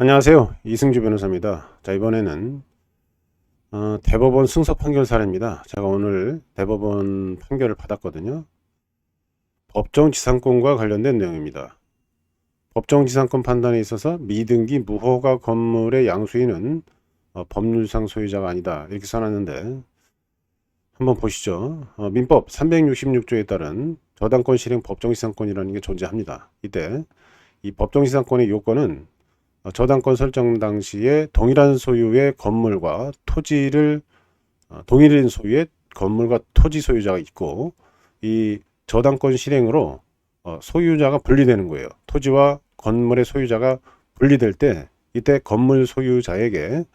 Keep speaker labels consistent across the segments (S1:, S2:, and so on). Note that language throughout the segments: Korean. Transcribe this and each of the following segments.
S1: 안녕하세요. 이승주 변호사입니다. 자, 이번에는 대법원 승소 판결 사례입니다. 제가 오늘 대법원 판결을 받았거든요. 법정지상권과 관련된 내용입니다. 법정지상권 판단에 있어서 미등기 무허가 건물의 양수인은 법률상 소유자가 아니다, 이렇게 써놨는데 한번 보시죠. 민법 366조에 따른 저당권 실행 법정지상권이라는 게 존재합니다. 이때 이 법정지상권의 요건은 저당권 설정 당시에 동일한 소유의 건물과 토지를 동일한 소유의 건물과 토지 소유자가 있고, 이 저당권 실행으로 소유자가 분리되는 거예요. 토지와 건물의 소유자가 분리될 때 이때 건물 소유자에게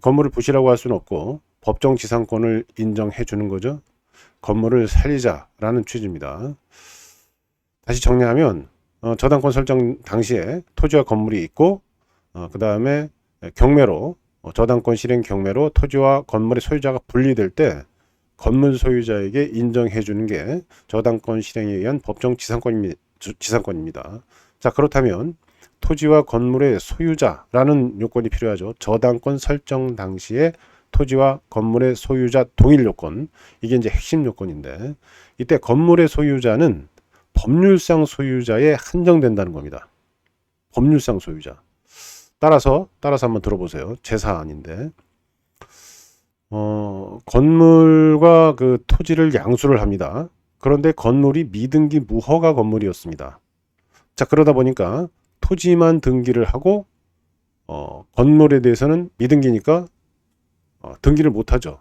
S1: 건물을 부시라고 할 수는 없고 법정지상권을 인정해 주는 거죠. 건물을 살리자라는 취지입니다. 다시 정리하면 저당권 설정 당시에 토지와 건물이 있고, 그 다음에 경매로 저당권 실행 경매로 토지와 건물의 소유자가 분리될 때 건물 소유자에게 인정해 주는 게 저당권 실행에 의한 법정 지상권입니다. 자, 그렇다면 토지와 건물의 소유자라는 요건이 필요하죠. 저당권 설정 당시에 토지와 건물의 소유자 동일 요건, 이게 이제 핵심 요건인데, 이때 건물의 소유자는 법률상 소유자에 한정된다는 겁니다. 법률상 소유자. 따라서 한번 들어보세요. 제 사안인데, 건물과 그 토지를 양수를 합니다. 그런데 건물이 미등기 무허가 건물이었습니다. 자, 그러다 보니까 토지만 등기를 하고 건물에 대해서는 미등기니까 등기를 못하죠.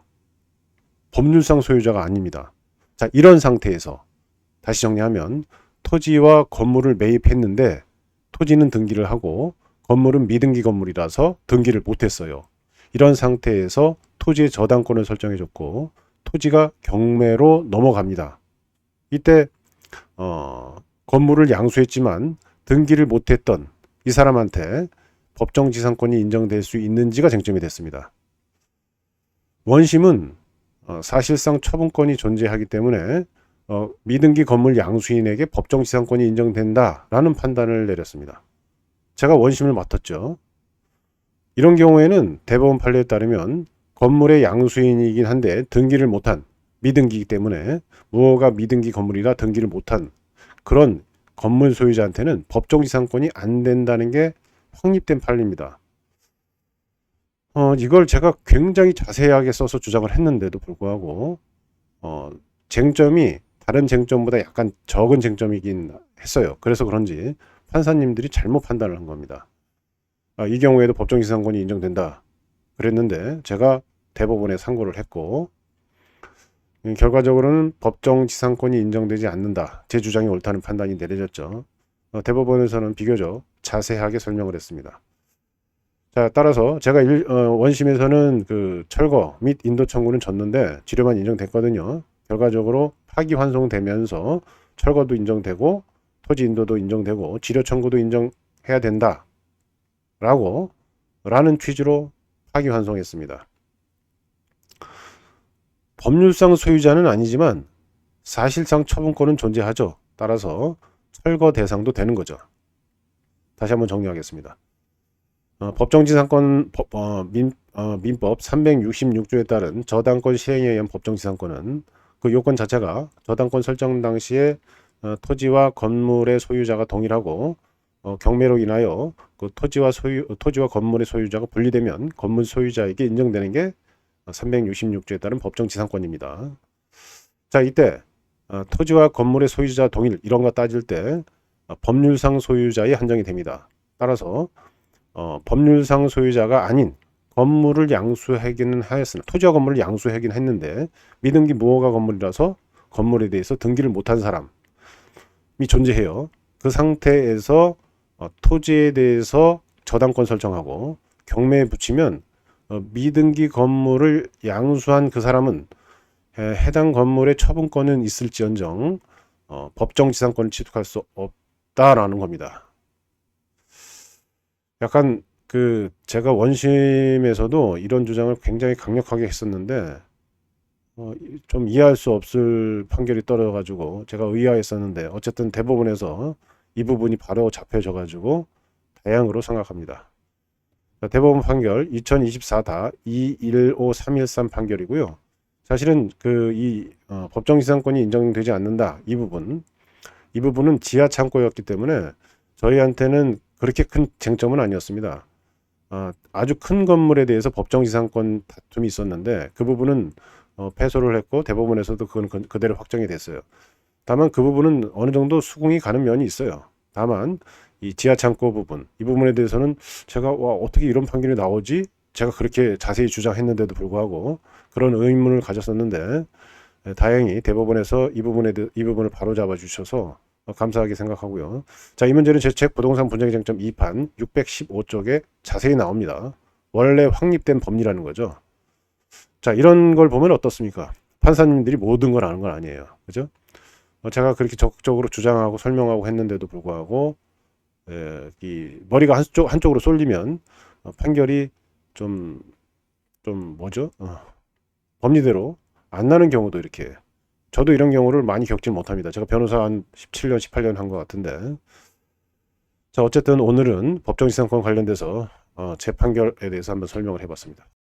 S1: 법률상 소유자가 아닙니다. 자, 이런 상태에서 다시 정리하면 토지와 건물을 매입했는데 토지는 등기를 하고 건물은 미등기 건물이라서 등기를 못했어요. 이런 상태에서 토지의 저당권을 설정해줬고 토지가 경매로 넘어갑니다. 이때 건물을 양수했지만 등기를 못했던 이 사람한테 법정지상권이 인정될 수 있는지가 쟁점이 됐습니다. 원심은 사실상 처분권이 존재하기 때문에 미등기 건물 양수인에게 법정지상권이 인정된다라는 판단을 내렸습니다. 제가 원심을 맡았죠. 이런 경우에는 대법원 판례에 따르면 건물의 양수인이긴 한데 등기를 못한, 미등기이기 때문에 무허가 미등기 건물이라 등기를 못한 그런 건물 소유자한테는 법정지상권이 안 된다는 게 확립된 판례입니다. 이걸 제가 굉장히 자세하게 써서 주장을 했는데도 불구하고 쟁점이 다른 쟁점보다 약간 적은 쟁점이긴 했어요. 그래서 그런지 판사님들이 잘못 판단을 한 겁니다. 이 경우에도 법정지상권이 인정된다 그랬는데 제가 대법원에 상고를 했고, 결과적으로는 법정지상권이 인정되지 않는다, 제 주장이 옳다는 판단이 내려졌죠. 대법원에서는 비교적 자세하게 설명을 했습니다. 자, 따라서 제가 원심에서는 그 철거 및 인도 청구는 졌는데 지료만 인정됐거든요. 결과적으로 파기환송되면서 철거도 인정되고 토지 인도도 인정되고 지료 청구도 인정해야 된다 라는 취지로 파기환송했습니다. 법률상 소유자는 아니지만 사실상 처분권은 존재하죠. 따라서 철거 대상도 되는 거죠. 다시 한번 정리하겠습니다. 법정지상권 민법 366조에 따른 저당권 시행에 의한 법정지상권은 그 요건 자체가 저당권 설정 당시에 토지와 건물의 소유자가 동일하고 경매로 인하여 그 토지와 건물의 소유자가 분리되면 건물 소유자에게 인정되는 게 366조에 따른 법정지상권입니다. 자, 이때 토지와 건물의 소유자 동일 이런 거 따질 때 법률상 소유자에 한정이 됩니다. 따라서 법률상 소유자가 아닌 건물을 양수하기는 하였으나 토지와 건물을 양수하긴 했는데 미등기 무허가 건물이라서 건물에 대해서 등기를 못한 사람이 존재해요. 그 상태에서 토지에 대해서 저당권 설정하고 경매에 붙이면 미등기 건물을 양수한 그 사람은 해당 건물의 처분권은 있을지언정 법정지상권을 취득할 수 없다라는 겁니다. 약간 그 제가 원심에서도 이런 주장을 굉장히 강력하게 했었는데 좀 이해할 수 없을 판결이 떨어져가지고 제가 의아했었는데 어쨌든 대법원에서 이 부분이 바로 잡혀져 가지고 다양으로 생각합니다. 자, 대법원 판결 2024-215313 판결이고요. 사실은 법정지상권이 인정되지 않는다. 이 부분은 지하 창고였기 때문에 저희한테는 그렇게 큰 쟁점은 아니었습니다. 아주 큰 건물에 대해서 법정지상권 다툼이 있었는데 그 부분은 패소를 했고 대법원에서도 그건 그대로 확정이 됐어요. 다만 그 부분은 어느 정도 수긍이 가는 면이 있어요. 다만 이 지하 창고 부분, 이 부분에 대해서는 제가 어떻게 이런 판결이 나오지? 제가 그렇게 자세히 주장했는데도 불구하고 그런 의문을 가졌었는데 다행히 대법원에서 이 부분을 바로잡아 주셔서 감사하게 생각하고요. 자, 이 문제는 제 책 부동산 분쟁의 쟁점 2판 615쪽에 자세히 나옵니다. 원래 확립된 법리라는 거죠. 자, 이런 걸 보면 어떻습니까? 판사님들이 모든 걸 아는 건 아니에요. 그죠? 제가 그렇게 적극적으로 주장하고 설명하고 했는데도 불구하고 이 머리가 한쪽으로 쏠리면 판결이 좀 뭐죠? 법리대로 안 나는 경우도 이렇게 저도 이런 경우를 많이 겪지 못합니다. 제가 변호사 한 17년, 18년 한 것 같은데. 자, 어쨌든 오늘은 법정지상권 관련돼서 제 판결에 대해서 한번 설명을 해봤습니다.